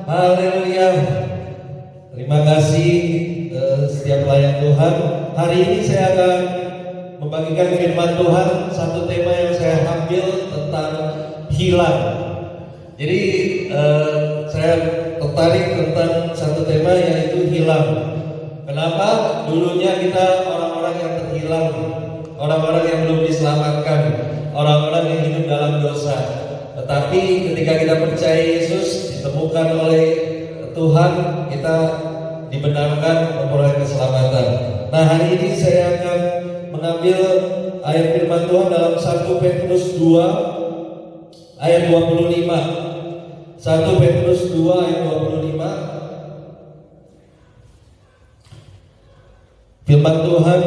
Haleluya. Terima kasih setiap pelayan Tuhan. Hari ini saya akan membagikan firman Tuhan. Satu tema yang saya ambil tentang hilang. Jadi saya tertarik tentang satu tema yaitu hilang. Kenapa? Dulunya kita orang-orang yang terhilang, orang-orang yang belum diselamatkan, orang-orang yang hidup dalam dosa. Tetapi ketika kita percaya Yesus, ditemukan oleh Tuhan, kita dibenarkan memperoleh keselamatan. Nah, hari ini saya akan mengambil ayat firman Tuhan dalam 1 Petrus 2 ayat 25. 1 Petrus 2 ayat 25. Firman Tuhan,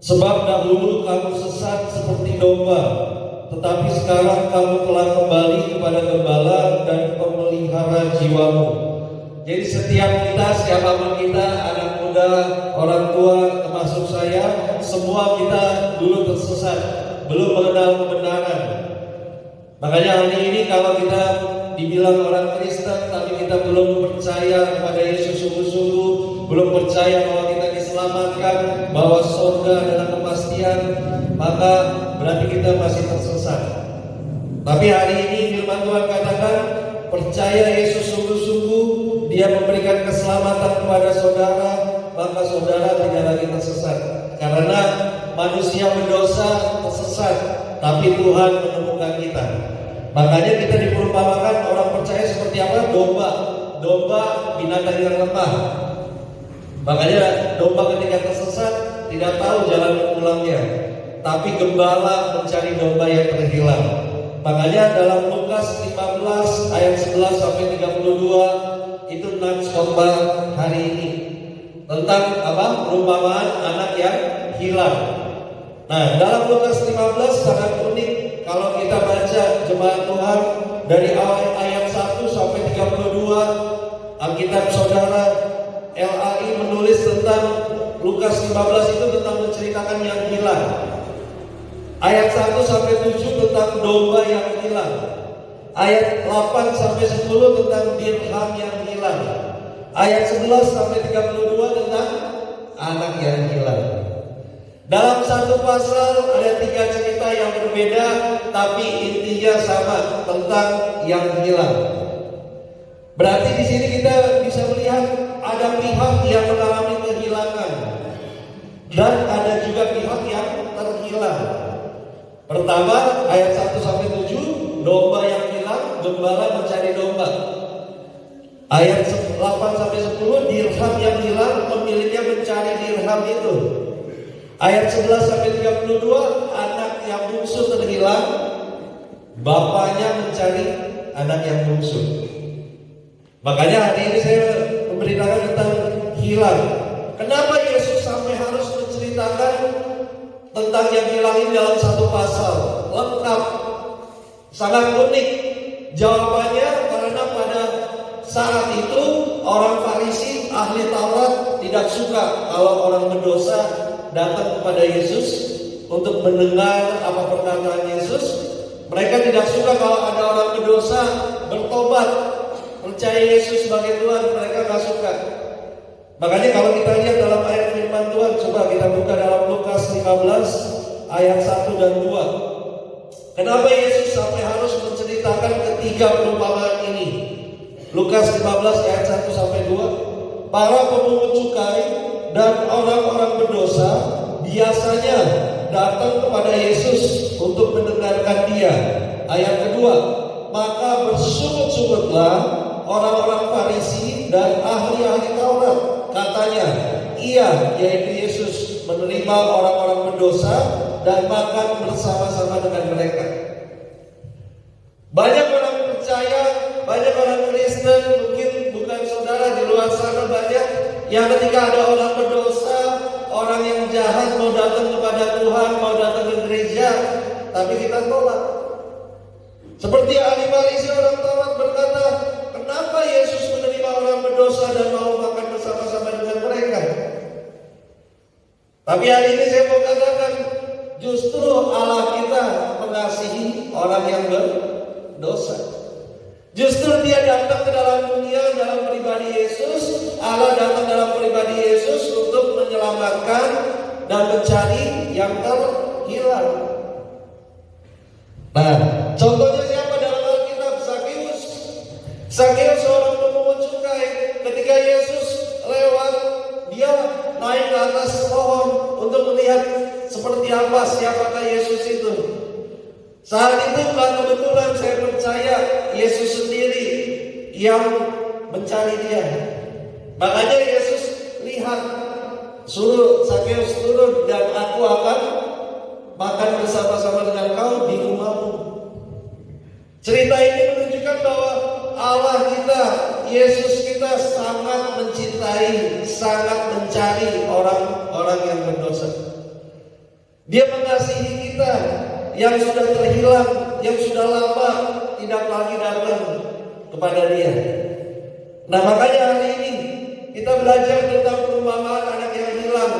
sebab dahulu kamu sesat seperti domba, tetapi sekarang kamu telah kembali kepada gembala dan pemelihara jiwamu. Jadi setiap kita, siapapun kita, anak muda, orang tua, termasuk saya, semua kita dulu tersesat, belum mengenal kebenaran. Makanya hari ini kalau kita dibilang orang Kristen, tapi kita belum percaya kepada Yesus sungguh-sungguh, belum percaya bahwa kita diselamatkan, bahwa surga adalah kepastian, maka berarti kita masih tersesat. Tapi hari ini firman Tuhan katakan, percaya Yesus sungguh-sungguh, Dia memberikan keselamatan kepada saudara, maka saudara tidak lagi tersesat. Karena manusia berdosa tersesat, tapi Tuhan menemukan kita. Makanya kita diperumpamakan orang percaya seperti apa? Domba. Domba binatang yang lemah. Makanya domba ketika tersesat tidak tahu jalan pulangnya, tapi gembala mencari domba yang terhilang. Makanya dalam Lukas 15 ayat 11 sampai 32 itu nats khotbah hari ini tentang apa? Perumpamaan anak yang hilang. Nah, dalam Lukas 15 sangat unik kalau kita baca jemaat Tuhan dari awal ayat 1 sampai 32. Alkitab saudara LAI menulis tentang Lukas 15 itu tentang menceritakan yang hilang. Ayat 1 sampai 7 tentang domba yang hilang. Ayat 8 sampai 10 tentang dirham yang hilang. Ayat 11 sampai 32 tentang anak yang hilang. Dalam satu pasal ada 3 cerita yang berbeda, tapi intinya sama tentang yang hilang. Berarti di sini kita bisa melihat ada pihak yang mengalami kehilangan dan ada juga pihak yang terhilang. Pertama, ayat 1 sampai 7, domba yang hilang, gembala mencari domba. Ayat 8 sampai 10, dirham yang hilang, pemiliknya mencari dirham itu. Ayat 11 sampai 32, anak yang bungsu terhilang, bapaknya mencari anak yang bungsu. Makanya hari ini saya memberitakan tentang hilang. Kenapa Yesus sampai harus menceritakan tentang yang hilang ini dalam satu pasal? Lengkap, sangat unik. Jawabannya karena pada saat itu orang Farisi, ahli Taurat tidak suka kalau orang berdosa datang kepada Yesus untuk mendengar apa perkataan Yesus. Mereka tidak suka kalau ada orang berdosa bertobat, percaya Yesus sebagai Tuhan, mereka gak suka. Makanya kalau kita lihat dalam ayat firman Tuhan, coba kita buka dalam Lukas 15 ayat 1 dan 2. Kenapa Yesus sampai harus menceritakan ketiga perumpamaan ini? Lukas 15 ayat 1 sampai 2. Para pemungut cukai dan orang-orang berdosa biasanya datang kepada Yesus untuk mendengarkan Dia. Ayat kedua, maka bersungut-sungutlah orang-orang Farisi dan ahli-ahli Taurat. Katanya, ia yaitu Yesus menerima orang-orang berdosa dan makan bersama-sama dengan mereka. Banyak orang percaya, banyak orang Kristen, mungkin bukan saudara di luar sana banyak yang ketika ada orang berdosa, orang yang jahat mau datang kepada Tuhan, mau datang ke gereja, tapi kita tolak. Seperti ahli Farisi, orang Taurat berkata, kenapa Yesus menerima orang berdosa dan mau makan bersama-sama dengan mereka? Tapi hari ini saya mau katakan, justru Allah kita mengasihi orang yang berdosa. Justru Dia datang ke dalam menyelamatkan dan mencari yang terhilang. Nah, contohnya siapa dalam Alkitab? Zakheus. Zakheus seorang pemungut cukai. Ketika Yesus lewat, dia naik ke atas pohon untuk melihat seperti apa, siapakah Yesus itu. Saat itu kebetulan saya percaya Yesus sendiri yang mencari dia. Makanya Yesus lihat, suruh Zakheus turun dan aku akan makan bersama-sama dengan kau di rumahmu. Cerita ini menunjukkan bahwa Allah kita, Yesus kita sangat mencintai, sangat mencari orang-orang yang berdosa. Dia mengasihi kita yang sudah terhilang, yang sudah lama tidak lagi datang kepada Dia. Nah, makanya hari ini kita belajar tentang perumpamaan anak yang hilang.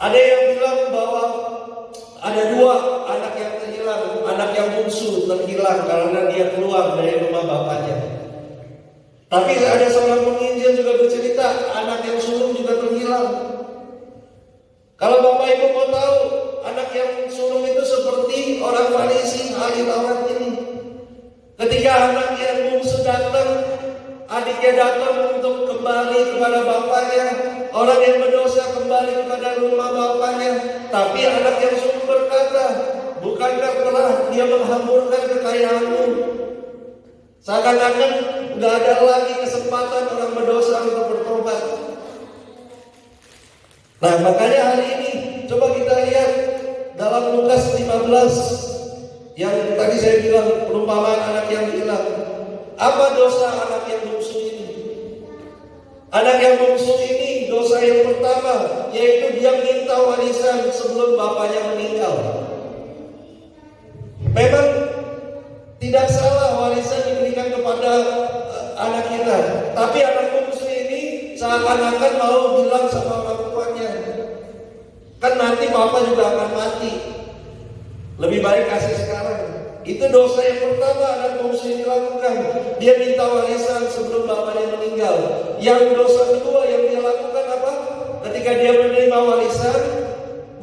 Ada yang bilang bahwa ada dua anak yang terhilang. Anak yang bungsu terhilang karena dia keluar dari rumah bapaknya. Tapi ada seorang penginjil juga bercerita anak yang sulung juga terhilang. Kalau Bapak Ibu mau tahu, anak yang sulung itu seperti orang Farisi ahli Taurat ini. Ketika anak yang bungsu datang, adiknya datang untuk kembali kepada bapaknya. Orang yang berdosa kembali kepada rumah bapaknya. Tapi anak yang sulung berkata, bukankah telah dia menghamburkan kekayaanmu? Seakan-akan tidak ada lagi kesempatan orang berdosa untuk bertobat. Nah, makanya hari ini coba kita lihat dalam Lukas 15 yang tadi saya bilang perumpamaan anak yang hilang. Apa dosa anak yang bungsu ini? Anak yang bungsu ini dosa yang pertama, yaitu dia minta warisan sebelum bapaknya meninggal. Memang tidak salah warisan diberikan kepada anak kita, tapi anak bungsu ini seakan-akan mau bilang sama orang tuanya, kan nanti bapak juga akan mati, lebih baik kasih sekarang. Itu dosa yang pertama anak bungsu ini lakukan. Dia minta warisan sebelum bapaknya meninggal. Yang dosa kedua yang dia lakukan apa? Ketika dia menerima warisan,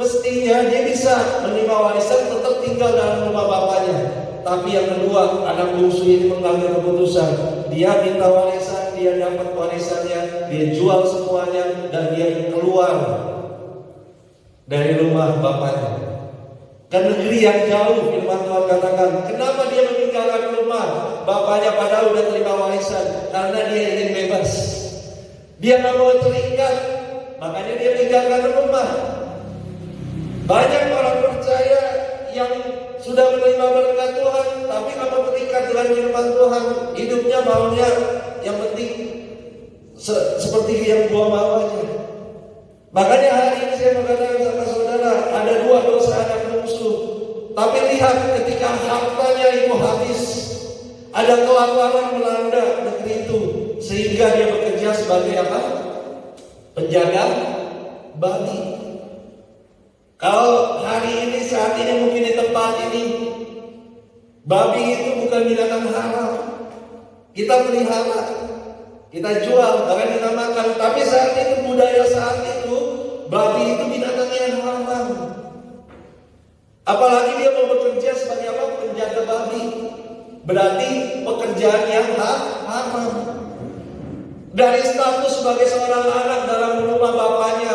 mestinya dia bisa menerima warisan tetap tinggal dalam rumah bapaknya. Tapi yang kedua, anak bungsu ini mengambil keputusan. Dia minta warisan, dia dapat warisannya, dia jual semuanya, dan dia keluar dari rumah bapaknya ke negeri yang jauh. Firman Tuhan katakan, kenapa dia meninggalkan rumah bapaknya padahal udah terima warisan? Karena dia ingin bebas. Dia nggak mau terikat, makanya dia tinggalkan rumah. Banyak orang percaya yang sudah menerima berkat Tuhan, tapi nggak mau terikat dengan firman Tuhan. Hidupnya maunya yang penting seperti yang gua mau aja. Makanya hari ini saya mengatakan sama saudara, ada dua dosa anak bungsu. Tapi lihat ketika hartanya itu habis, ada kelaparan melanda negeri itu, sehingga dia bekerja sebagai apa? Penjaga babi. Kalau hari ini, saat ini mungkin di tempat ini, babi itu bukan binatang haram. Kita pelihara, kita jual, bahkan kita makan. Tapi saat itu, budaya saat itu, babi itu binatang yang haram. Apalagi dia mau bekerja sebagai apa? Penjaga babi. Berarti pekerjaan yang haram. Dari status sebagai seorang anak dalam rumah bapaknya,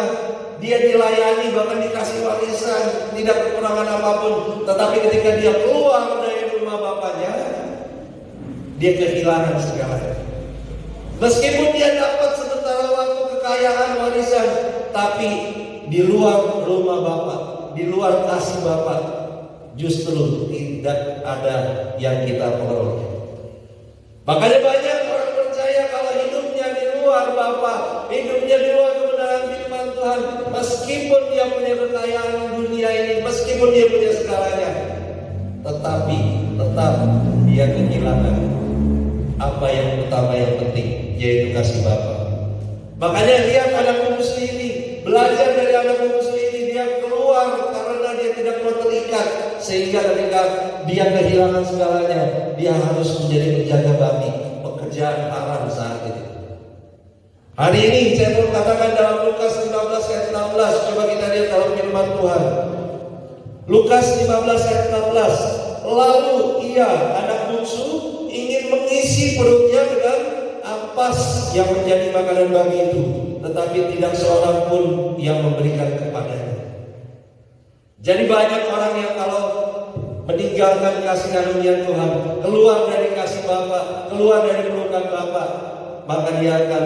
dia dilayani, bahkan dikasih warisan, tidak kekurangan apapun. Tetapi ketika dia keluar dari rumah bapaknya, dia kehilangan segalanya. Meskipun dia dapat sementara waktu kekayaan warisan, tapi di luar rumah bapak, di luar kasih bapak, justru tidak ada yang kita peroleh. Makanya banyak orang percaya kalau hidupnya di luar bapak, hidupnya di luar kebenaran firman Tuhan, meskipun dia punya kekayaan dunia ini, meskipun dia punya segalanya, tetapi tetap dia kehilangan apa yang utama, yang penting, yaitu kasih Bapa. Makanya lihat anak bungsu ini, belajar dari anak bungsu ini, dia keluar karena dia tidak mau terikat, sehingga ketika dia kehilangan segalanya, dia harus menjadi penjaga babi, pekerjaan haram saat itu. Hari ini saya mau katakan dalam Lukas 15 ayat 16. Coba kita lihat dalam firman Tuhan. Lukas 15 ayat 16. Lalu ia, anak bungsu, ingin mengisi perutnya dengan ampas yang menjadi makanan bagi itu, tetapi tidak seorang pun yang memberikan kepadanya. Jadi banyak orang yang kalau meninggalkan kasih karunia Tuhan, keluar dari kasih Bapa, keluar dari pelukan Bapa, maka dia akan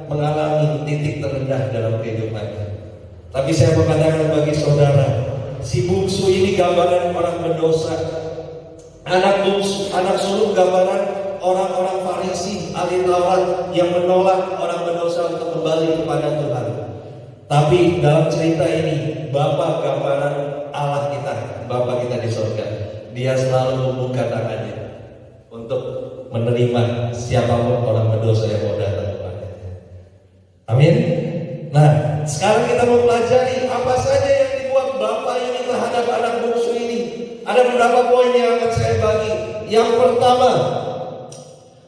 mengalami titik terendah dalam kehidupannya. Tapi saya mau katakan bagi saudara, si bungsu ini gambaran orang berdosa. Anak bungsu, anak sulung gambaran orang-orang Farisi, ahli Taurat yang menolak orang berdosa untuk kembali kepada Tuhan. Tapi dalam cerita ini, Bapa gambaran Allah kita, Bapa kita di surga. Dia selalu membuka tangannya untuk menerima siapapun orang berdosa yang mau datang kepadanya. Amin. Nah, sekarang kita mau pelajari apa saja yang dibuat Bapa ini terhadap anak bungsu ini. Ada beberapa poin yang akan saya bagi. Yang pertama,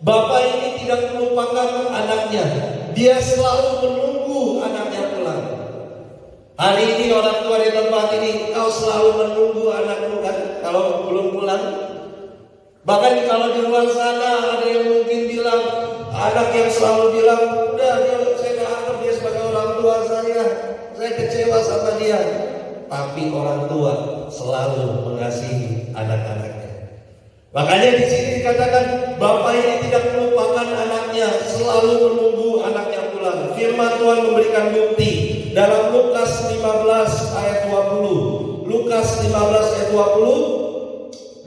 Bapa ini tidak melupakan anaknya. Dia selalu menunggu anaknya pulang. Hari ini orang tua di tempat ini, kau selalu menunggu anakmu kan kalau belum pulang. Bahkan kalau di luar sana ada yang mungkin bilang, anak yang selalu bilang, udah saya gak anggap dia sebagai orang tua saya kecewa sama dia. Tapi orang tua selalu mengasihi anak-anaknya. Makanya di sini dikatakan Bapa ini tidak melupakan anaknya, selalu menunggu anaknya pulang. Firman Tuhan memberikan bukti dalam Lukas 15 ayat 20. Lukas 15 ayat 20.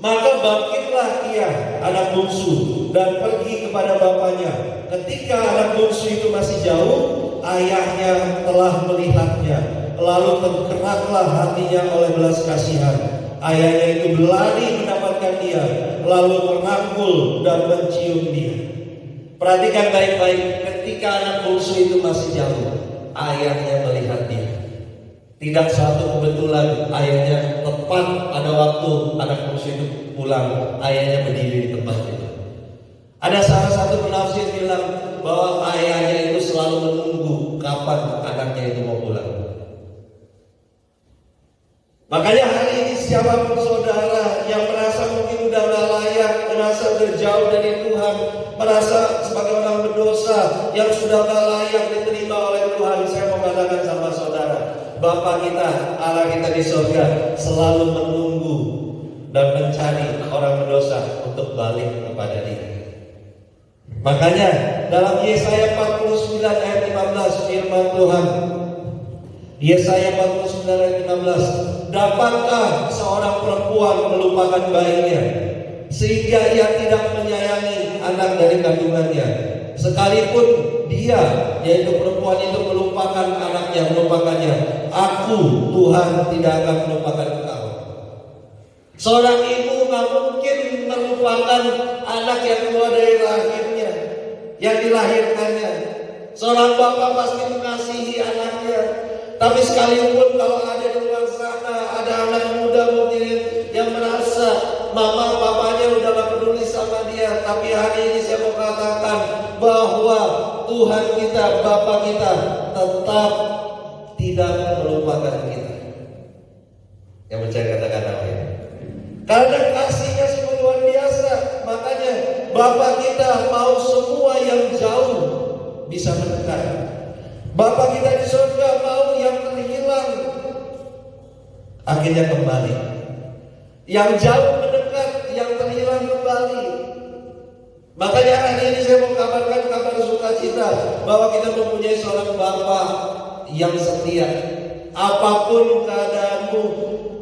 Maka bangkitlah ia, anak bungsu, dan pergi kepada bapaknya. Ketika anak bungsu itu masih jauh, ayahnya telah melihatnya, lalu tergeraklah hatinya oleh belas kasihan. Ayahnya itu berlari mendapatkan dia, lalu merangkul dan mencium dia. Perhatikan baik-baik, ketika anak bungsu itu masih jauh, ayahnya melihat dia. Tidak suatu kebetulan ayahnya tepat pada waktu anak bungsu itu pulang, ayahnya berdiri di tempat itu. Ada salah satu penafsir bilang bahwa ayahnya itu selalu menunggu kapan anaknya itu mau pulang. Makanya hari ini siapapun saudara yang merasa mungkin udah gak layak, merasa udah jauh dari Tuhan, merasa sebagai orang berdosa yang sudah gak layak diterima oleh Tuhan, saya mau katakan sama saudara, Bapa kita, Allah kita di surga selalu menunggu dan mencari orang berdosa untuk balik kepada Dia. Makanya dalam Yesaya 49 ayat 15 firman Tuhan, Yesaya 49 ayat 15, dapatkah seorang perempuan melupakan bayinya sehingga ia tidak menyayangi anak dari kandungannya, sekalipun dia, yaitu perempuan itu, melupakan anaknya, melupakannya, aku Tuhan tidak akan melupakan engkau. Seorang ibu gak mungkin melupakan anak yang keluar dari rahimnya, yang dilahirkannya. Seorang bapak pasti mengasihi anaknya. Tapi sekalipun kalau ada di luar sana, ada anak muda mungkin yang merasa mama papanya udah gak peduli sama dia, tapi hari ini saya mau katakan bahwa Tuhan kita, Bapa kita tetap tidak melupakan kita. Yang percaya katakan amin. Karena kasihnya sungguh luar biasa. Makanya Bapa kita mau semua yang jauh bisa mendekat. Bapa kita di surga mau yang terhilang akhirnya kembali, yang jauh mendekat, yang terhilang kembali. Makanya hari ini saya mau kabarkan kabar sukacita bahwa kita mempunyai seorang Bapa yang setia. Apapun keadaanmu,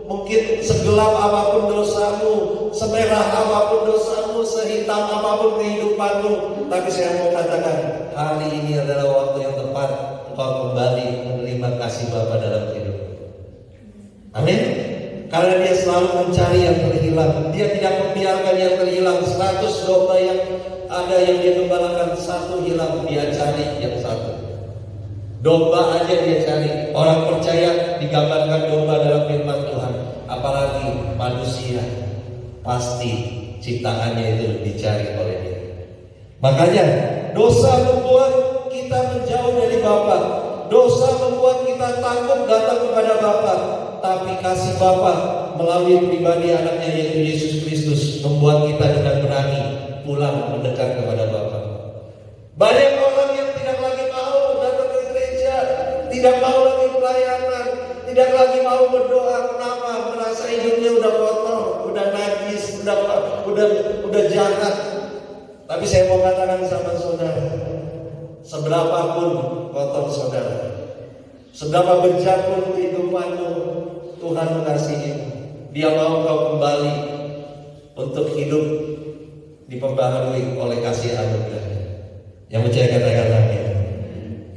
mungkin segelap apapun dosamu, semerah apapun dosamu, sehitam apapun kehidupanmu, tapi saya mau katakan hari ini adalah waktu yang tepat engkau kembali menerima kasih Bapa dalam hidup. Amin. Karena dia selalu mencari yang terhilang. Dia tidak membiarkan yang terhilang. 100 domba yang ada yang dia gembalakan, satu hilang, dia cari yang satu. Domba aja dia cari. Orang percaya digambarkan domba dalam firman Tuhan. Apalagi manusia, pasti ciptaannya itu dicari oleh dia. Makanya dosa membuat kita kita menjauh dari Bapa. Dosa membuat kita takut datang kepada Bapa. Tapi kasih Bapa melalui pribadi anaknya yaitu Yesus Kristus membuat kita dengan berani pulang mendekat kepada Bapa. Banyak orang yang tidak lagi mau datang ke gereja, tidak mau lagi pelayanan, tidak lagi mau berdoa. Kenapa? Merasa hidupnya udah kotor, udah najis, udah jahat. Tapi saya mau katakan sama saudara, seberapapun kotor saudara, seberapa bejat pun kehidupanmu, Tuhan mengasihi. Dia mau kau kembali untuk hidup diperbaharui oleh kasih anugerah. Yang percaya katakan amin.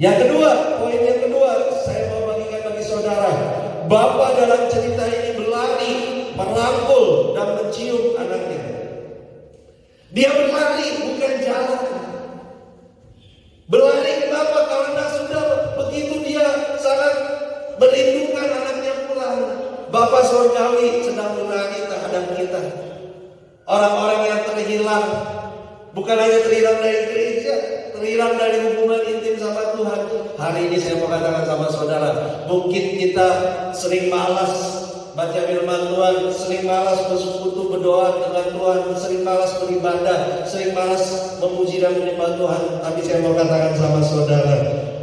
Yang kedua, poin yang kedua, saya mau bagikan bagi saudara, Bapa dalam cerita ini berlari, merangkul dan mencium anaknya. Dia berlari, bukan jalan. Berlari kenapa? Karena sudah begitu dia sangat merindukan anaknya pulang. Bapa Surgawi sedang berlari terhadap kita. Orang-orang yang terhilang, bukan hanya terhilang dari gereja, terhilang dari hubungan intim sama Tuhan. Hari ini saya mau katakan sama saudara, mungkin kita sering malas baca firman Tuhan, sering malas bersekutu berdoa dengan Tuhan, sering malas beribadah, sering malas memuji dan menyembah Tuhan. Tapi saya mau katakan sama saudara,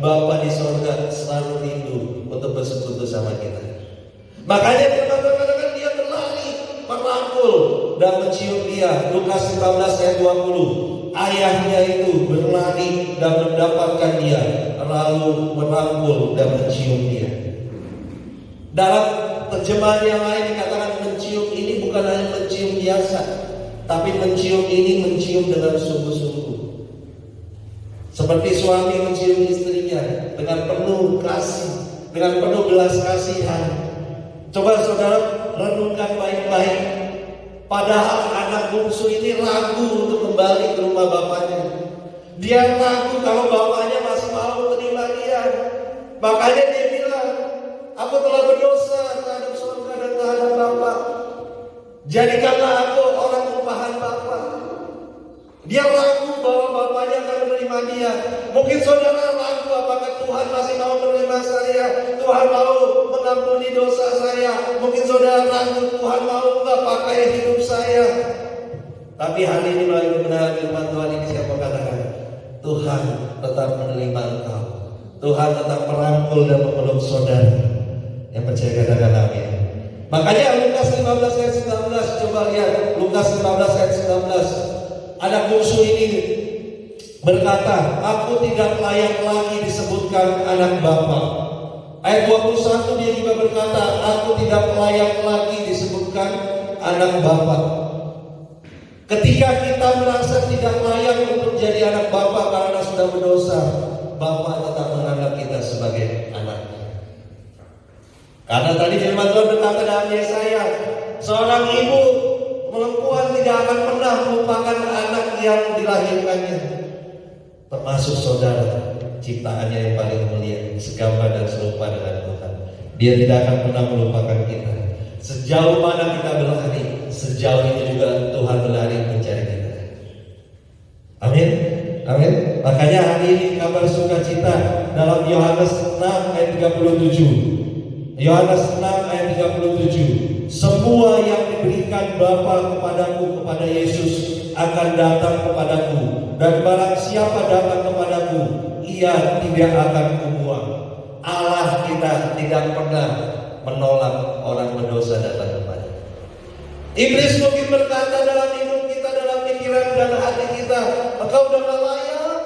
Bapa di surga selalu rindu untuk bersekutu sama kita. Makanya firman Tuhan katakan dia berlari, merangkul dan mencium dia. Lukas 15 ayat 20. Ayahnya itu berlari dan mendapatkan dia, lalu merangkul dan mencium dia. Dalam terjemahan yang lain dikatakan mencium ini bukan hanya mencium biasa, tapi mencium ini mencium dengan sungguh-sungguh. Seperti suami mencium istrinya dengan penuh kasih, dengan penuh belas kasihan. Coba saudara renungkan baik-baik. Padahal anak bungsu ini ragu untuk kembali ke rumah bapaknya. Dia ragu kalau bapaknya masih mau terima dia. Makanya dia bilang, aku telah berdosa terhadap surga dan terhadap Bapa. Jadikanlah aku orang upahan Bapa. Dia ragu bahwa bapaknya akan menerima dia. Mungkin saudara ragu apakah Tuhan masih mau menerima saya, Tuhan mau mengampuni dosa saya. Mungkin saudara ragu Tuhan mau enggak pakai hidup saya. Tapi hari ini melalui kebenaran firman Tuhan ini saya mau katakan, Tuhan tetap menerima engkau. Tuhan tetap merangkul dan memeluk saudara. Yang percaya katakan amin. Makanya Lukas 15 ayat 19, coba lihat Lukas 15 ayat 19. Anak bungsu ini berkata, aku tidak layak lagi disebutkan anak Bapa. Ayat 21 dia juga berkata, aku tidak layak lagi disebutkan anak Bapa. Ketika kita merasa tidak layak untuk jadi anak Bapa karena sudah berdosa, Bapa tetap menganggap kita sebagai anaknya. Karena tadi firman Tuhan berkata dalam Yesaya, seorang ibu perempuan tidak akan pernah melupakan anak yang dilahirkannya. Termasuk saudara, ciptaannya yang paling mulia, segambar dan serupa dengan Tuhan. Dia tidak akan pernah melupakan kita. Sejauh mana kita berlari, sejauh itu juga Tuhan berlari mencari kita. Amin. Amin. Makanya hari ini kabar sukacita dalam Yohanes 6 ayat 37. Yohanes 6 ayat 37. Semua yang diberikan Bapa kepadaku, kepada Yesus, akan datang kepadaku, dan barang siapa datang kepadaku, ia tidak akan kubuang. Allah kita tidak pernah menolak orang berdosa datang kepada. Iblis mungkin berkata dalam hidup kita, dalam pikiran dan hati kita, engkau udah gak layak,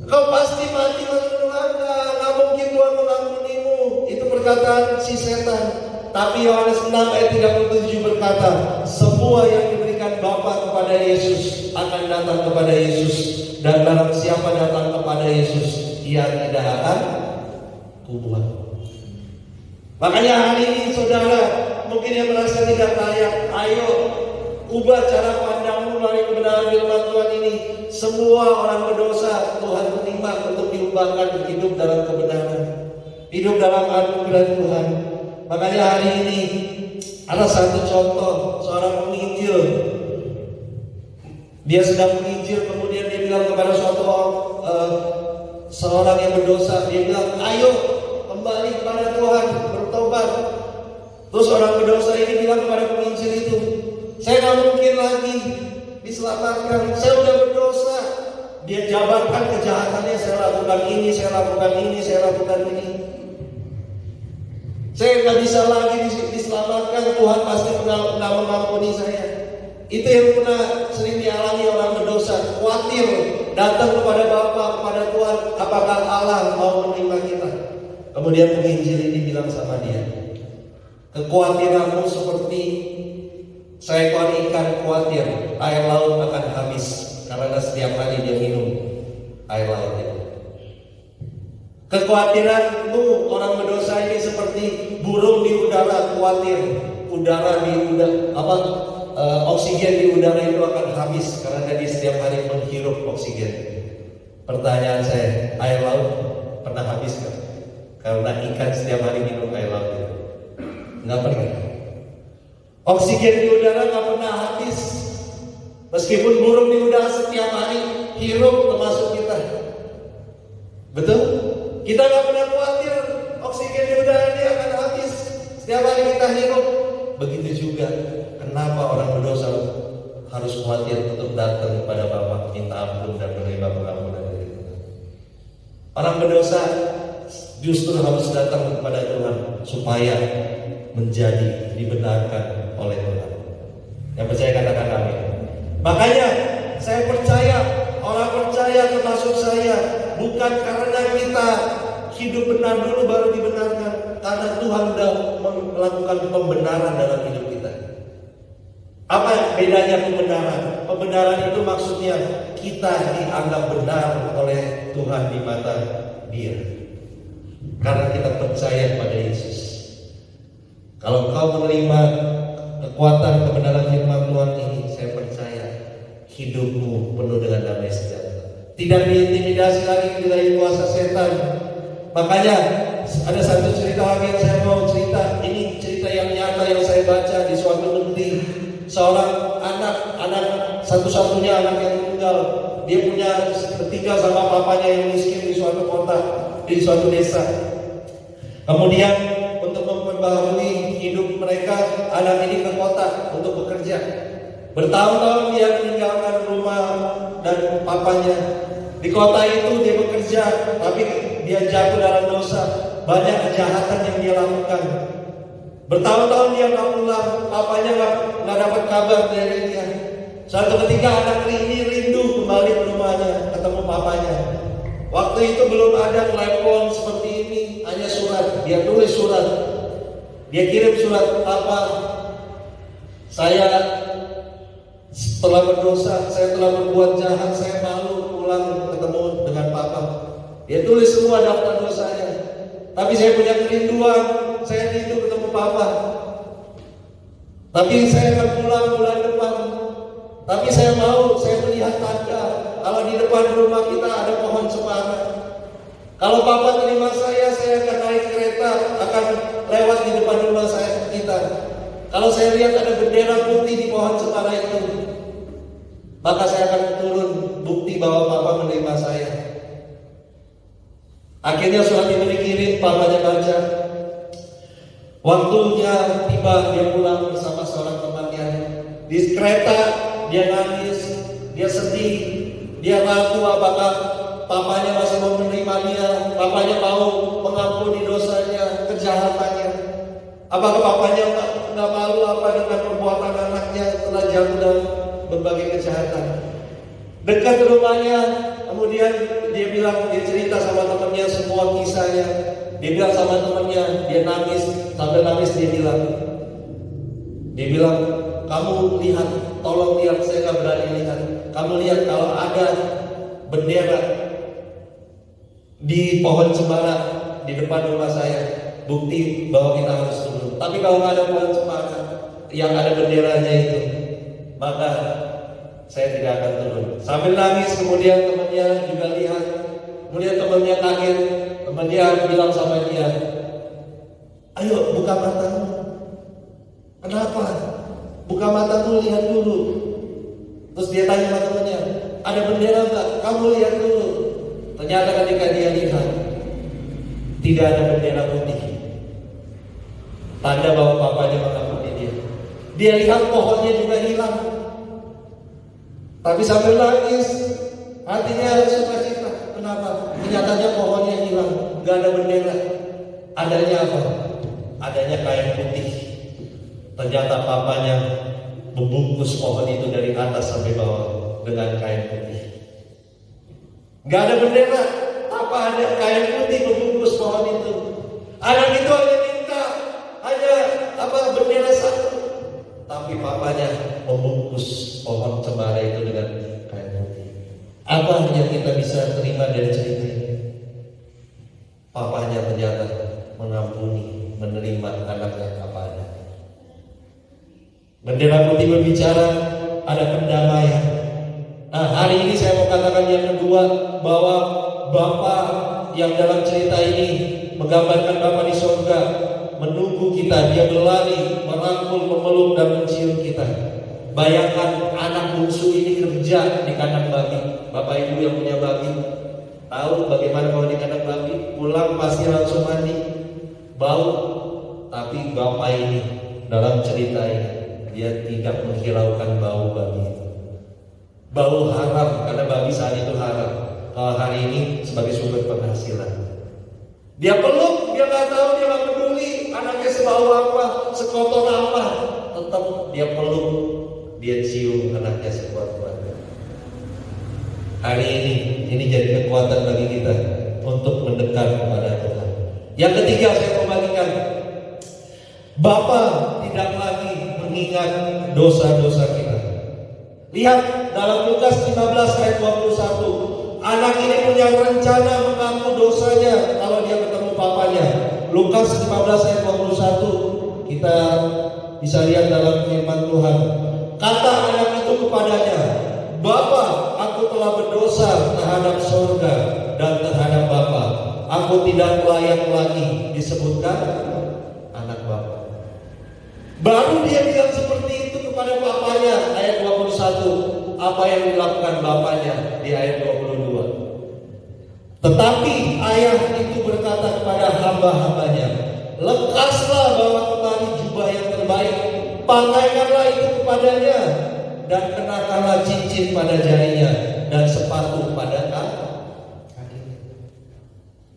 engkau pasti mati masuk neraka, gak mungkin Tuhan mengampunimu. Itu perkataan si setan. Tapi Yohanes 6 ayat 37 berkata, semua yang diberikan Bapa kepada Yesus akan datang kepada Yesus, dan barang siapa datang kepada Yesus, ia tidak akan kubuang. Makanya hari ini saudara, mungkin yang merasa tidak layak, ayo ubah cara pandangmu melalui kebenaran firman Tuhan ini. Semua orang berdosa Tuhan terima untuk diubahkan hidup dalam kebenaran, hidup dalam anugerah Tuhan. Makanya hari ini ada satu contoh seorang penginjil. Dia sedang menginjil, kemudian dia bilang kepada suatu seorang yang berdosa, dia bilang, ayo kembali kepada Tuhan, bertobat. Terus orang berdosa ini bilang kepada penginjil itu, saya gak mungkin lagi diselamatkan, saya udah berdosa. Dia jabarkan kejahatannya, saya lakukan ini, saya lakukan ini, saya lakukan ini. Saya gak bisa lagi diselamatkan, Tuhan pasti pernah mengampuni saya. Itu yang pernah sering dialami orang berdosa, khawatir datang kepada Bapa, kepada Tuhan, apakah Allah mau menerima kita. Kemudian penginjil ini bilang sama dia, kekhawatiranmu seperti seekor ikan khawatir air laut akan habis, karena setiap hari dia minum air laut itu. Kekhawatiranmu orang berdosa ini seperti burung di udara, khawatir udara di udara oksigen di udara itu akan habis karena dia setiap hari menghirup oksigen. Pertanyaan saya, air laut pernah habis kan? Karena ikan setiap hari minum air laut itu. Nggak pernah. Oksigen di udara nggak pernah habis. Meskipun burung di udara setiap hari hirup, termasuk kita. Betul? Kita nggak pernah khawatir oksigen di udara ini akan habis. Setiap hari kita hirup. Begitu juga, kenapa orang berdosa harus khawatir untuk datang kepada Bapa, minta ampun dan menerima pengampunan dari Tuhan? Orang berdosa justru harus datang kepada Tuhan supaya menjadi dibenarkan oleh Tuhan. Yang percaya katakan amin. Makanya saya percaya, orang percaya termasuk saya, bukan karena kita hidup benar dulu baru dibenarkan, karena Tuhan sudah melakukan pembenaran dalam hidup kita. Apa bedanya pembenaran? Pembenaran itu maksudnya kita dianggap benar oleh Tuhan di mata Dia, karena kita percaya pada Yesus. Kalau kau menerima kekuatan kebenaran firman Tuhan ini, saya percaya hidupmu penuh dengan damai sejahtera. Tidak diintimidasi lagi dari kuasa setan. Makanya ada satu cerita lagi yang saya mau cerita. Ini cerita yang nyata yang saya baca di suatu negeri. Seorang anak satu-satunya anak yang tunggal. Dia punya tinggal sama papanya yang miskin di suatu kota, di suatu desa. Kemudian untuk memperbaharui hidup mereka, anak ini ke kota untuk bekerja. Bertahun-tahun dia meninggalkan rumah dan papanya. Di kota itu dia bekerja, tapi dia jatuh dalam dosa. Banyak kejahatan yang dia lakukan. Bertahun-tahun dia nggak pulang, papanya nggak dapat kabar dari dia. Suatu ketika anak ini rindu kembali ke rumahnya, ketemu papanya. Waktu itu belum ada telepon seperti ini, hanya surat. Dia tulis surat, dia kirim surat, Papa, saya setelah berdosa, saya telah berbuat jahat, saya malu pulang ketemu dengan Papa. Dia tulis semua daftar dosanya. Tapi saya punya kerinduan, saya rindu ketemu Papa. Tapi saya akan pulang bulan depan. Tapi saya mau, saya melihat tanda kalau di depan rumah kita ada pohon cemara. Kalau Papa terima saya akan naik kereta, akan lewat di depan rumah kita. Kalau saya lihat ada bendera putih di pohon cemara itu, maka saya akan turun bukti bahwa Papa menerima saya. Akhirnya surat itu dikirim, papanya baca. Waktunya tiba, dia pulang bersama seorang temannya. Di kereta dia nangis, dia sedih, dia ragu apakah papanya masih mau menerima dia, papanya mau mengampuni dosanya, kejahatannya. Apakah papanya nggak malu apa dengan perbuatan anaknya setelah jatuh dalam berbagai kejahatan. Dekat rumahnya, kemudian dia bilang, dia cerita sama temannya semua kisahnya. Dia bilang sama temannya, dia nangis, sambil nangis dia bilang, kamu lihat, tolong lihat, saya nggak berani lihat. Kamu lihat kalau ada bendera di pohon cemara di depan rumah saya, bukti bahwa kita harus turun. Tapi kalau nggak ada pohon cemara yang ada benderanya itu, maka saya tidak akan turun. Sambil nangis, kemudian temannya juga lihat. Kemudian temannya kaget. Temannya bilang sama dia, ayo buka matamu. Kenapa? Buka matamu, lihat dulu. Terus dia tanya sama temannya, ada bendera enggak? Kamu lihat dulu. Ternyata ketika dia lihat, tidak ada bendera putih, tanda bahwa papanya mengampuni dia. Dia lihat pohonnya juga hilang, tapi sambil nangis, hatinya sukacita. Kenapa? Kenyataannya pohonnya hilang, gak ada bendera. Adanya apa? Adanya kain putih. Ternyata papanya membungkus pohon itu dari atas sampai bawah dengan kain putih. Gak ada bendera, apa ada kain putih membungkus pohon itu. Anak itu hanya minta bendera satu, tapi papanya membungkus pohon cemara itu dengan kain putih. Apa yang kita bisa terima dari cerita ini? Papanya ternyata mengampuni, menerima anaknya apa ada. Bendera putih berbicara ada pendamaian. Nah, hari ini saya mau katakan yang kedua, bahwa Bapa yang dalam cerita ini menggambarkan Bapa di surga menunggu kita. Dia berlari, merangkul, memeluk dan mencium kita. Bayangkan anak bungsu ini kerja di kandang babi. Bapak Ibu yang punya babi tahu bagaimana kalau di kandang babi, pulang pasti langsung mandi, bau. Tapi Bapak ini dalam cerita ini, dia tidak menghiraukan bau babi itu. Bau haram, karena babi saat itu haram. Kalau hari ini sebagai sumber penghasilan, dia peluk, dia nggak tahu, dia nggak peduli anaknya sebau apa, sekotor apa, tetap dia peluk, dia cium anaknya sekuat-kuatnya. Hari ini jadi kekuatan bagi kita untuk mendekat kepada Tuhan. Yang ketiga saya mau bagikan, Bapa tidak lagi mengingat dosa-dosa kita. Lihat dalam Lukas 15 ayat 21, anak ini punya rencana mengaku dosanya kalau dia ketemu papanya. Lukas 15 ayat 21, kita bisa lihat dalam firman Tuhan. Kata anak itu kepadanya, Bapa, aku telah berdosa terhadap surga dan terhadap Bapa. Aku tidak layak lagi disebutkan anak Bapa. Baru dia bilang seperti itu kepada papanya, ayat 21. Apa yang dilakukan bapaknya di ayat 22. Tetapi ayah itu berkata kepada hamba-hambanya, lekaslah bawa kemari jubah yang terbaik, pakaikanlah itu kepadanya, dan kenakanlah cincin pada jarinya dan sepatu pada kakinya.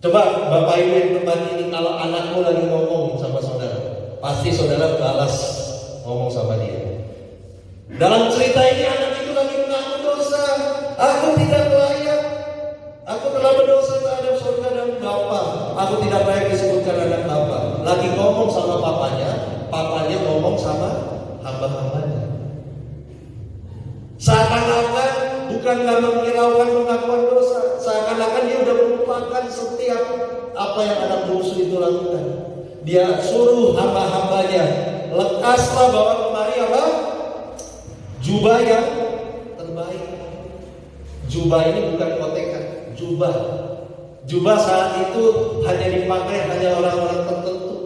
Coba Bapak Ibu yang tempat ini, kalau anakmu lagi ngomong sama saudara, pasti saudara balas ngomong sama dia. Dalam cerita ini anak itu lagi mengaku dosa. Aku tidak layak. Aku telah berdosa terhadap surga dan Bapa. Aku tidak layak disebutkan anak Bapa. Lagi ngomong sama papanya, papanya ngomong sama hamba-hambanya. Seakan-akan bukan gak menghiraukan pengakuan dosa, seakan-akan dia udah melupakan setiap apa yang anak bungsu itu lakukan. Dia suruh hamba-hambanya, lekaslah bawa kemari apa? Jubah yang terbaik. Jubah ini bukan kotekan, jubah. Jubah saat itu hanya dipakai hanya orang-orang tertentu.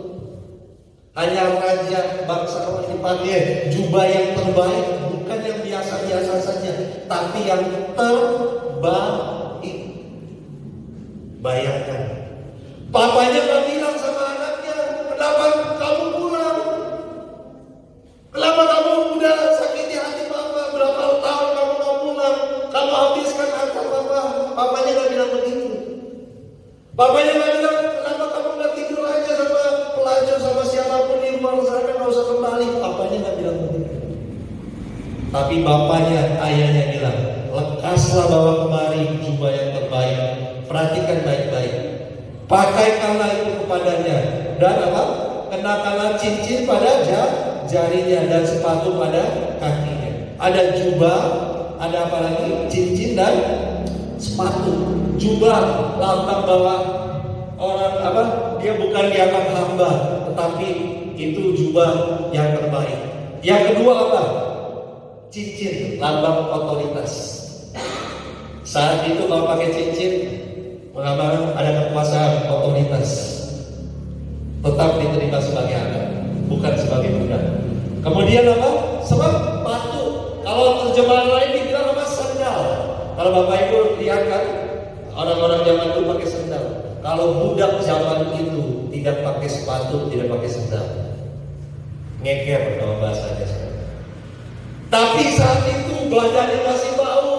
Hanya raja bangsawan dipakai jubah yang terbaik, bukan yang biasa-biasa saja, tapi yang terbaik. Bayangkan, papanya gak bilang sama anaknya, kenapa kamu pulang? Kenapa kamu udah sakiti hati papa? Berapa tahun kamu gak pulang? Kamu habiskan harta papa. Papanya gak bilang begitu. Papanya gak bilang, kenapa kamu gak tidur aja sama pelacur, sama siapapun di luar sana, gak usah kembali. Papanya gak bilang begitu. Tapi bapaknya, ayahnya bilang, lekaslah bawa kemari jubah yang terbaik. Perhatikan baik-baik. Pakaikanlah itu kepadanya. Dan apa? Kenakanlah cincin pada jarinya dan sepatu pada kakinya. Ada jubah, ada apa lagi? Cincin dan sepatu. Jubah lambang bahwa orang apa? Dia bukan dianggap hamba, tetapi itu jubah yang terbaik. Yang kedua apa? Cincin, lambang otoritas. Saat itu kalau pakai cincin, menggambarkan ada kekuasaan, otoritas. Tetap diterima sebagai anak, bukan sebagai budak. Kemudian apa? Sepatu. Kalau terjemahan lain dibilang apa? Sandal. Kalau Bapak Ibu lihat kan, Orang-orang zaman dulu pakai sendal. Kalau budak zaman itu tidak pakai sepatu, tidak pakai sendal, ngeker kalau bahasanya sekarang. Tapi saat itu badannya masih bau.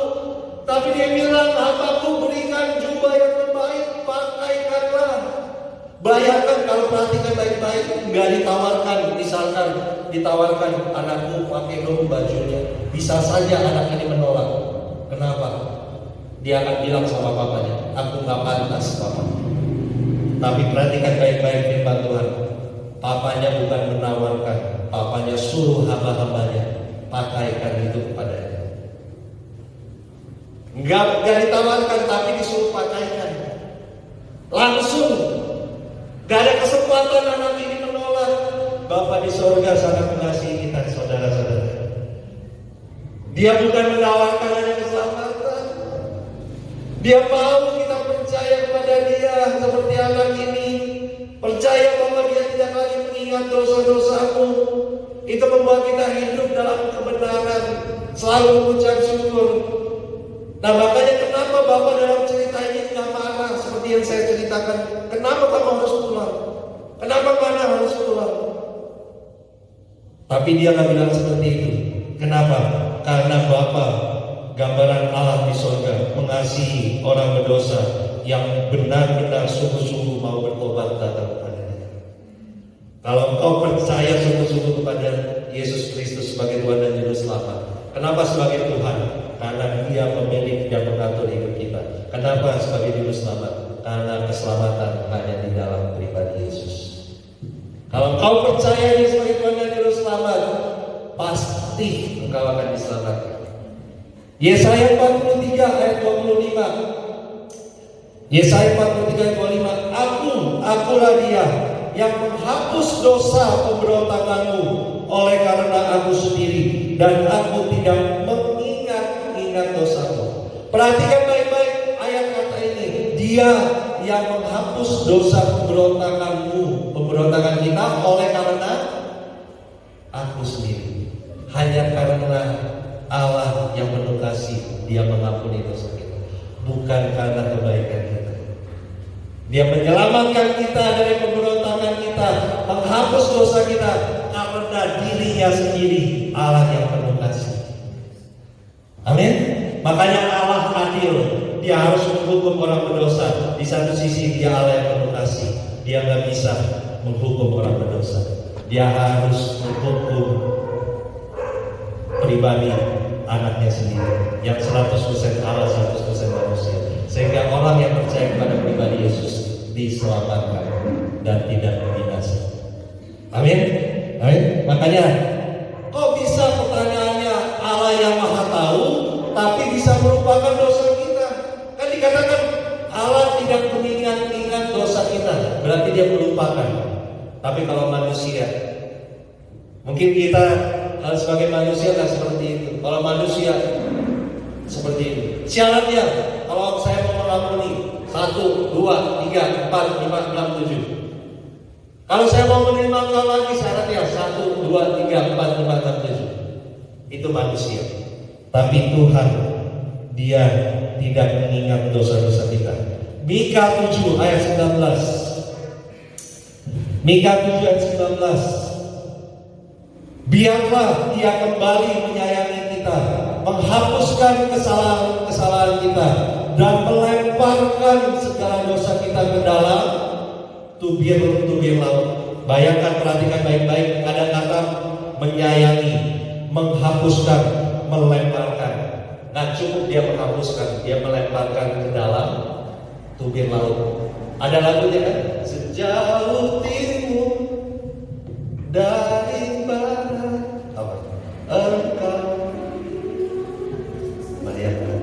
Tapi dia bilang, Hamba-Ku berikan jubah yang terbaik, pakaikanlah. Bayangkan kalau perhatikan baik-baik, nggak ditawarkan, misalkan ditawarkan anakmu pakai dong bajunya, bisa saja anak ini menolak. Kenapa? Dia akan bilang sama papanya, aku nggak pantas papa. Tapi perhatikan baik-baik firman Tuhan. Papanya bukan menawarkan, papanya suruh hamba-hambanya pakaikan itu kepadanya. Enggak ditawarkan, tapi disuruh pakaikan. Langsung. Gak ada kesempatan anak ini menolak. Bapa di sorga sangat mengasihi kita, saudara-saudara. Dia bukan menawarkan hanya keselamatan. Dia mau kita percaya kepada Dia seperti anak ini. Percaya bahwa Dia tidak lagi mengingat dosa-dosamu. Itu membuat kita hidup dalam kebenaran, selalu mengucap syukur. Nah, makanya kenapa Bapak dalam cerita ini nggak marah seperti yang saya ceritakan. Kenapa kamu harus pulang? Kenapa mana harus pulang? Tapi dia nggak bilang seperti itu. Kenapa? Karena Bapak, gambaran Allah di surga, mengasihi orang berdosa yang benar-benar sungguh-sungguh mau bertobat datang kepada-Nya. Kalau engkau percaya sungguh-sungguh kepada Yesus Kristus sebagai Tuhan dan Juru Selamat, kenapa sebagai Tuhan? Karena Dia pemilik dan mengatur hidup kita. Kenapa sebagai Juru Selamat? Karena keselamatan hanya di dalam pribadi Yesus. Kalau engkau percaya Dia sebagai Tuhan dan Juru Selamat, pasti engkau akan diselamatkan. Yesaya 43 ayat 25. Yesaya 43 ayat 25. Akulah Dia yang menghapus dosa pemberontakanmu oleh karena Aku sendiri, dan Aku tidak mengingat dosamu. Perhatikan baik-baik ayat kata ini. Dia yang menghapus dosa pemberontakanmu, pemberontakan kita, oleh karena Aku sendiri. Hanya karena Allah yang penuh kasih, Dia mengampuni dosa kita, bukan karena kebaikan kita. Dia menyelamatkan kita dari pemberontakan kita, menghapus dosa kita karena Diri-Nya sendiri, Allah yang penuh kasih. Amin. Makanya Allah adil. Dia harus menghukum orang berdosa. Di satu sisi Dia Allah yang penuh kasih. Dia nggak bisa menghukum orang berdosa. Dia harus menghukum pribadi anaknya sendiri, yang 100% Allah, 100% manusia. Sehingga orang yang percaya kepada pribadi Yesus diselamatkan dan tidak binasa. Amin. Amin. Makanya kok bisa pertanyaannya Allah yang Maha Tahu tapi bisa melupakan dosa kita? Kan dikatakan Allah tidak mengingat dosa kita, berarti Dia melupakan. Tapi kalau manusia, mungkin kita sebagai manusia nggak seperti itu. Kalau manusia seperti ini, syaratnya kalau saya mau mengampuni 1, 2, 3, 4, 5, 6, 7. Kalau saya mau menerima engkau lagi, syaratnya 1, 2, 3, 4, 5, 6, 7. Itu manusia. Tapi Tuhan, Dia tidak mengingat dosa-dosa kita. Mika 7 ayat 19. Mika 7 ayat 19. Biarlah Dia kembali menyayangi kita, menghapuskan kesalahan kita, dan melemparkan segala dosa kita ke dalam tubir laut. Bayangkan, perhatikan baik-baik, ada kata menyayangi, menghapuskan, melemparkan. Nah, cukup Dia menghapuskan, Dia melemparkan ke dalam tubir laut. Ada lagunya kan? Sejauh timur dari barat, Engkau. Bayangkan.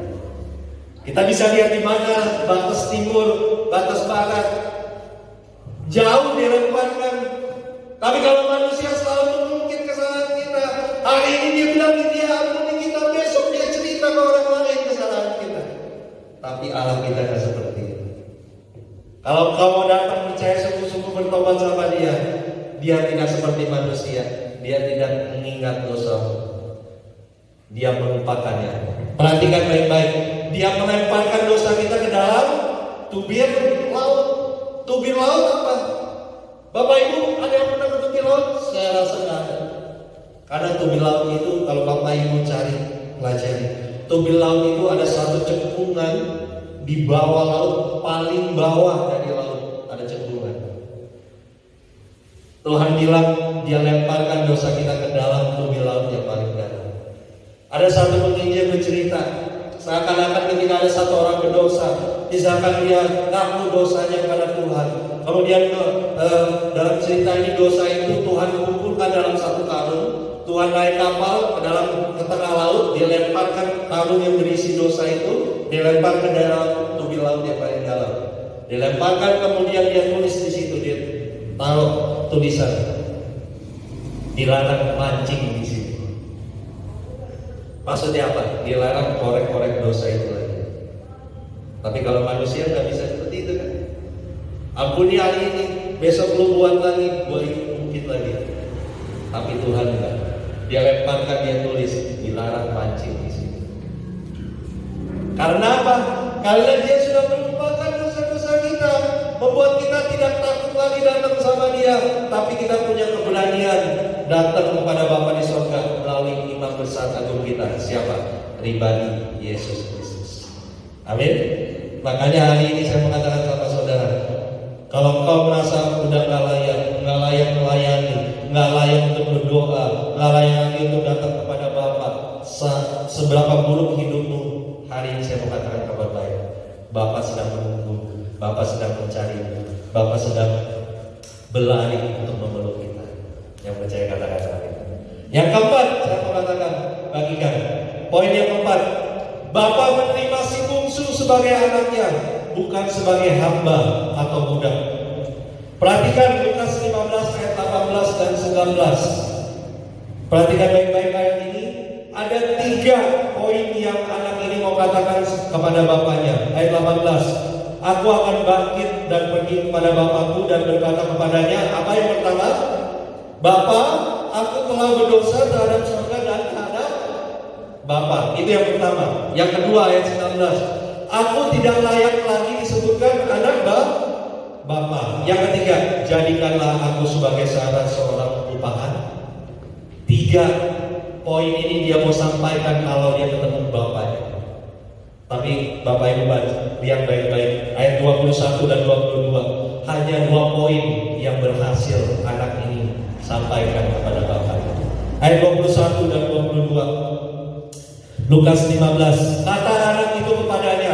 Kita bisa lihat di mana batas timur, batas barat, jauh dilemparkan. Tapi kalau manusia selalu mengungkit kesalahan kita, hari ini dia bilang Dia ampuni kita, besok dia cerita ke orang lain kesalahan kita. Tapi Allah kita tidak seperti itu. Kalau kamu datang percaya sungguh-sungguh bertobat sama Dia, Dia tidak seperti manusia. Dia tidak mengingat dosamu, Dia melupakannya. Perhatikan baik-baik. Dia melemparkan dosa kita ke dalam tubir laut. Tubir laut apa? Bapak Ibu ada yang pernah ke tubir laut? Saya rasa nggak ada. Karena tubir laut itu kalau Bapak Ibu cari, pelajari, tubir laut itu ada satu cekungan di bawah laut, paling bawah dari laut ada cekungan. Tuhan bilang Dia lemparkan dosa kita ke dalam tubir laut yang paling dalam. Ada satu penginjil bercerita, seakan-akan ketika ada satu orang berdosa, misalkan dia ngaku dosanya kepada Tuhan. Kemudian dalam cerita ini dosa itu Tuhan kumpulkan dalam satu karung. Tuhan naik kapal ke tengah laut, dia lemparkan karung yang berisi dosa itu, dilempar ke dalam tubir laut yang paling dalam. Dilemparkan, kemudian dia tulis di situ, dia taruh tulisan, dilarang mancing di situ. Maksudnya apa? Dilarang korek-korek dosa itu lagi. Tapi kalau manusia nggak bisa seperti itu kan? Ampuni hari ini, besok lu buat lagi, gue ungkit lagi. Tapi Tuhan enggak. Dia lemparkan, dia tulis, dilarang mancing di situ. Karena apa? Karena dia sudah melupakan dosa-dosa kita, membuat kita tidak takut lagi datang sama Dia, tapi kita punya keberanian datang kepada Bapa di surga melalui imam besar agung kita. Siapa? Pribadi Yesus Kristus. Amin. Makanya hari ini saya mengatakan sama saudara, kalau kau merasa udah nggak layak melayani, nggak layak untuk berdoa, nggak layak lagi untuk datang kepada Bapa, seberapa buruk hidupmu, hari ini saya mengatakan kabar baik. Bapa sedang menunggu, Bapa sedang mencari, Bapa sedang berlari untuk memeluk kita. Yang percaya kata-kata kita. Yang keempat, saya mengatakan bagikan. Poin yang keempat, Bapa menerima si bungsu sebagai anaknya, bukan sebagai hamba atau budak. Perhatikan Lukas 15 ayat 18 dan 19. Perhatikan baik-baik ayat ini. Ada 3 poin yang anak ini mau katakan kepada bapaknya. Ayat 18. Aku akan bangkit dan pergi kepada bapakku dan berkata kepadanya. Apa yang pertama? Bapa, aku telah berdosa terhadap surga dan terhadap Bapa. Itu yang pertama. Yang kedua ayat 19. Aku tidak layak lagi disebutkan anak Bapa. Yang ketiga, jadikanlah aku sebagai seorang upahan. 3 poin ini dia mau sampaikan kalau dia ketemu bapaknya. Tapi Bapak Ibu lihat baik-baik ayat 21 dan 22. Hanya 2 poin yang berhasil anak ini sampaikan kepada bapaknya. Ayat 21 dan 22. Lukas 15. Kata anak itu kepadanya,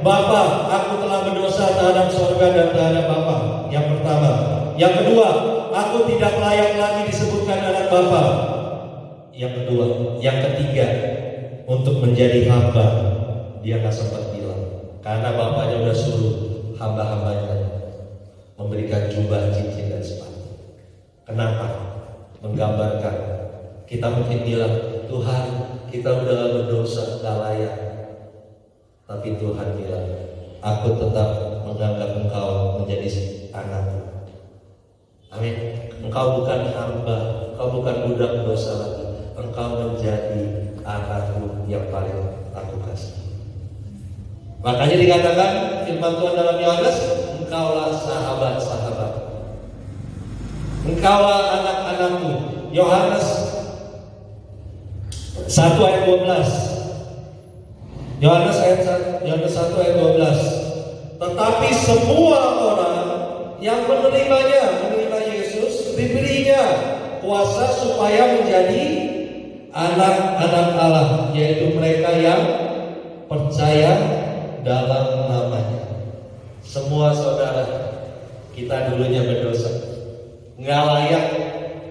Bapa, aku telah berdosa terhadap surga dan terhadap Bapa. Yang pertama. Yang kedua, aku tidak layak lagi disebutkan anak Bapa. Yang kedua. Yang ketiga, untuk menjadi hamba, dia gak sempat bilang. Karena bapaknya udah suruh hamba-hambanya memberikan jubah, cincin dan sepatu. Kenapa? Menggambarkan. Kita mungkin bilang, Tuhan, kita udah berdosa, gak layak. Tapi Tuhan bilang, aku tetap menganggap engkau menjadi anakku. Amin. Engkau bukan hamba, engkau bukan budak dosa lagi. Engkau menjadi anakku yang paling aku kasih. Makanya dikatakan firman Tuhan dalam Yohanes, engkaulah sahabat-sahabat. Engkaulah anak-anakku. Yohanes 1 ayat 12. Yohanes 1 ayat 12. Tetapi semua orang yang menerima Yesus diberinya kuasa supaya menjadi anak-anak Allah, yaitu mereka yang percaya dalam namanya. Semua saudara, kita dulunya berdosa, nggak layak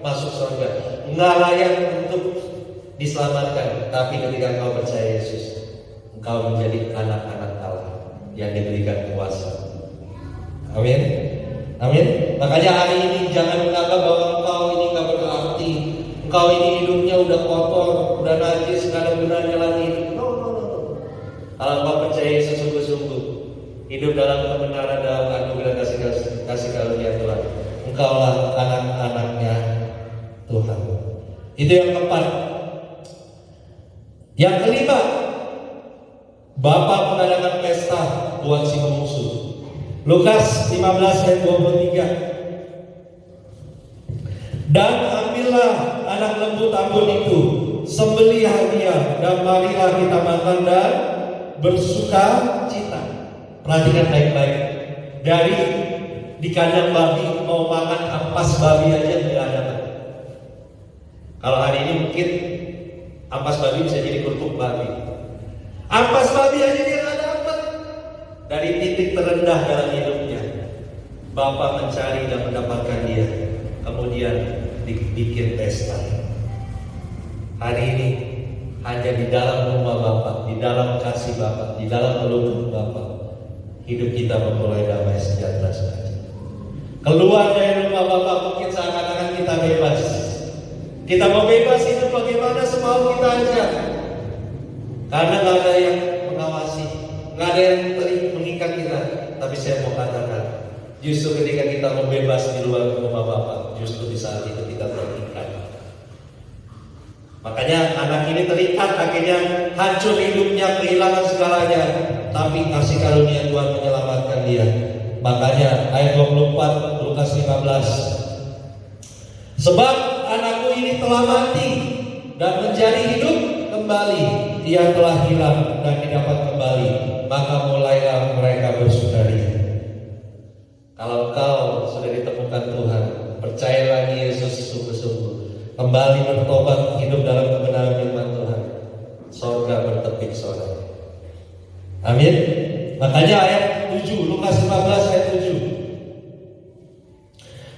masuk surga, nggak layak untuk diselamatkan. Tapi ketika engkau percaya Yesus, engkau menjadi anak-anak Allah yang diberikan kuasa. Amin. Amin. Makanya hari ini jangan menganggap bahwa engkau ini gak berarti, engkau ini hidupnya udah kotor, udah najis, gak ada gunanya lagi. No. Kalau engkau percaya sesungguh-sungguh, hidup dalam kebenaran, dalam anugerah kasih karunia Tuhan, engkaulah anak-anaknya Tuhan. Itu yang keempat. Yang kelima, Bapa mengadakan pesta buat si bungsu. Lukas 15 ayat 23. Dan ambillah anak lembu tambun itu, sembelihlah dia, dan marilah kita makan dan bersuka cita. Perhatikan baik-baik. Dari di kandang babi mau makan ampas babi aja nggak ada. Kalau hari ini mungkin ampas babi bisa jadi kerupuk babi. Ampas babi aja dia nggak dapat. Dari titik terendah dalam hidupnya, Bapak mencari dan mendapatkan dia. Kemudian dibikin pesta. Hari ini hanya di dalam rumah Bapak, di dalam kasih Bapak, di dalam peluk Bapak, hidup kita memulai damai sejahtera saja. Keluar dari rumah Bapak mungkin seakan-akan kita bebas. Kita mau bebas hidup bagaimana semau kita aja. Karena nggak ada yang mengawasi, nggak ada yang mengikat kita. Tapi saya mau katakan, justru ketika kita mau bebas di luar rumah Bapak, justru di saat itu kita terikat. Makanya anak ini terikat, akhirnya hancur hidupnya, kehilangan segalanya. Tapi kasih karunia Tuhan menyelamatkan dia. Makanya ayat 24 Lukas 15. Sebab anakku ini telah mati dan menjadi hidup kembali. Ia telah hilang dan didapat kembali. Maka mulailah mereka bersukaria. Kalau kau sudah ditemukan Tuhan, percaya lagi Yesus sungguh-sungguh, kembali bertobat, hidup dalam kebenaran firman Tuhan, surga bertepik sorai. Amin. Makanya ayat 7, Lukas 15 ayat 7.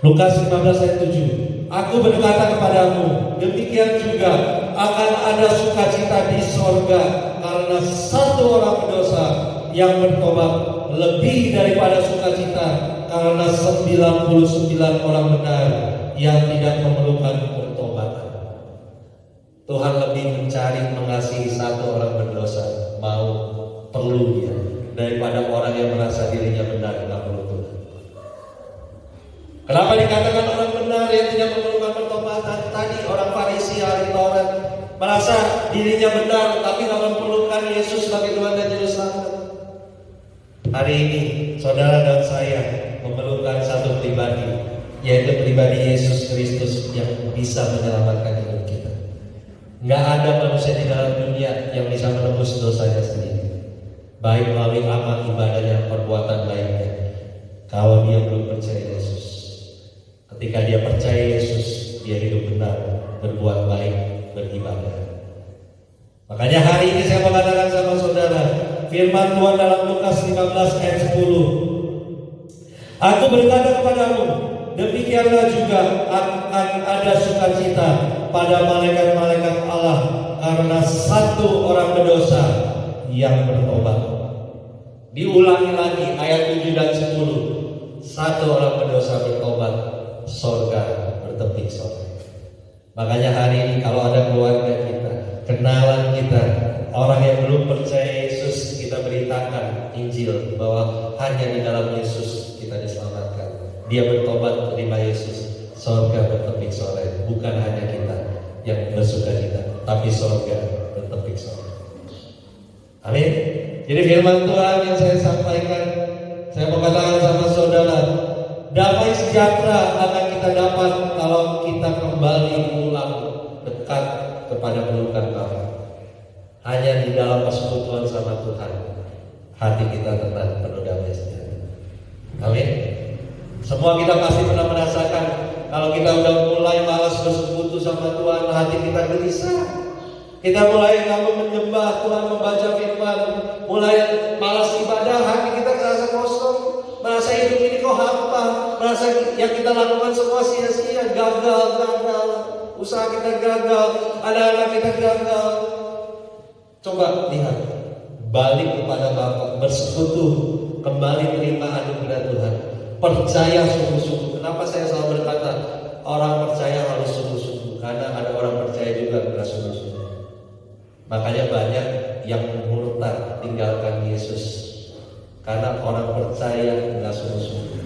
Lukas 15 ayat 7. Aku berkata kepadamu, demikian juga akan ada sukacita di sorga karena satu orang berdosa yang bertobat, lebih daripada sukacita karena 99 orang benar yang tidak memerlukan pertobatan. Tuhan lebih mencari mengasihi satu orang berdosa, mau perlu dia, daripada orang yang merasa dirinya benar tidak perlu Tuhan. Kenapa dikatakan orang benar yang tidak memerlukan pertobatan? Tadi orang Farisi ahli Taurat merasa dirinya benar tapi tidak memerlukan Yesus sebagai Tuhan dan Juru Selamat. Hari ini saudara dan saya memerlukan satu pribadi, yaitu pribadi Yesus Kristus yang bisa menyelamatkan hidup kita. Nggak ada manusia di dalam dunia yang bisa menebus dosanya sendiri, baik melalui amal ibadahnya, perbuatan baiknya. Kalau dia belum percaya Yesus, ketika dia percaya Yesus, dia hidup benar, berbuat baik, beribadah. Makanya hari ini saya mengatakan sama saudara, firman Tuhan dalam Lukas 15 ayat 10. Aku berkata kepadamu, demikianlah juga akan ada sukacita pada malaikat-malaikat Allah karena satu orang berdosa yang bertobat. Diulangi lagi ayat 7 dan 10. Satu orang berdosa bertobat, surga bertepik sorai. Makanya hari ini kalau ada keluarga kita, kenalan kita, orang yang belum percaya Yesus, kita beritakan Injil bahwa hanya di dalam Yesus kita diselamatkan. Dia bertobat menerima Yesus, surga bertepik sorai. Bukan hanya kita yang bersuka cita, tapi surga bertepik sorai. Amin. Jadi firman Tuhan yang saya sampaikan, saya mau katakan sama saudara, damai sejahtera akan kita dapat kalau kita kembali ulang dekat kepada pelukan Bapa. Hanya di dalam persekutuan sama Tuhan, hati kita tenang, penuh damai sejahtera. Amin. Semua kita pasti pernah merasakan kalau kita udah mulai malas bersekutu sama Tuhan, hati kita gelisah. Kita mulai kalau menyembah Tuhan, membaca firman, mulai malas ibadah, hati kita terasa kosong, merasa hidup ini kok hampa, merasa yang kita lakukan semua sia-sia, gagal, usaha kita gagal, anak-anak kita gagal. Coba lihat, balik kepada Bapa, bersekutu, kembali terima anugerah Tuhan, percaya sungguh-sungguh. Kenapa saya selalu berkata orang percaya harus sungguh-sungguh? Karena ada orang percaya juga tidak sungguh-sungguh. Makanya banyak yang murtad tinggalkan Yesus karena orang percaya tidak sungguh-sungguh.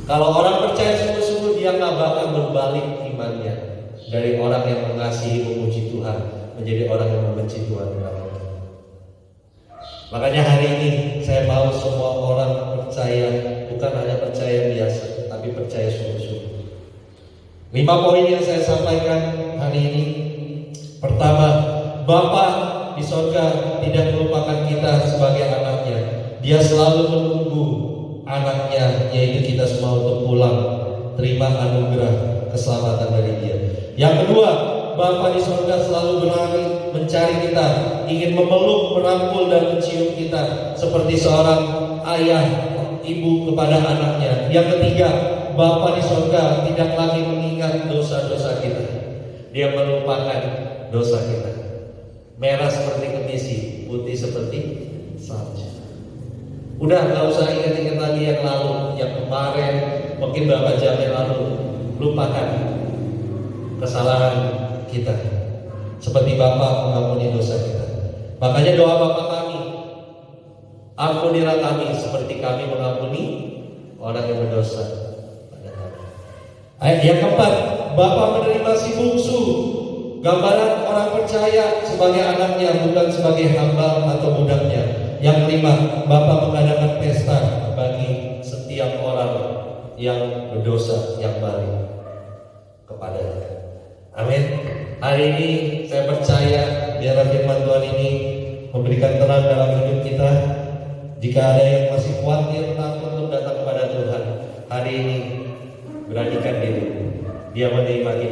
Kalau orang percaya sungguh-sungguh, dia nggak bakal berbalik imannya dari orang yang mengasihi memuji Tuhan menjadi orang yang membenci Tuhan. Makanya hari ini saya mau semua orang percaya percaya, bukan hanya percaya biasa, tapi percaya sungguh-sungguh. 5 poin yang saya sampaikan hari ini. Pertama, Bapa di sorga tidak melupakan kita sebagai anaknya. Dia selalu menunggu anaknya, yaitu kita semua, untuk pulang terima anugerah keselamatan dari Dia. Yang kedua, Bapa di sorga selalu berlari mencari kita, ingin memeluk, merangkul, dan mencium kita seperti seorang ayah, ibu kepada anaknya. Yang ketiga, Bapa di sorga tidak lagi mengingat dosa-dosa kita. Dia melupakan dosa kita. Merah seperti kemisi, putih seperti salju. Udah, gak usah ingat-ingat lagi yang lalu, yang kemarin, mungkin beberapa jam yang lalu. Lupakan kesalahan kita, seperti Bapa mengampuni dosa kita. Makanya doa Bapa kami, ampunilah kami seperti kami mengampuni orang yang berdosa pada kami. Ayat yang keempat, Bapa menerima si bungsu, gambaran orang percaya sebagai anaknya, bukan sebagai hamba atau budaknya. Yang kelima, Bapa mengadakan pesta bagi setiap orang yang berdosa yang balik kepadanya. Amin. Hari ini saya percaya biarlah firman Tuhan ini memberikan terang dalam hidup kita. Jika ada yang masih khawatir, takut untuk datang kepada Tuhan, hari ini beranikan diri. Dia menerima kita.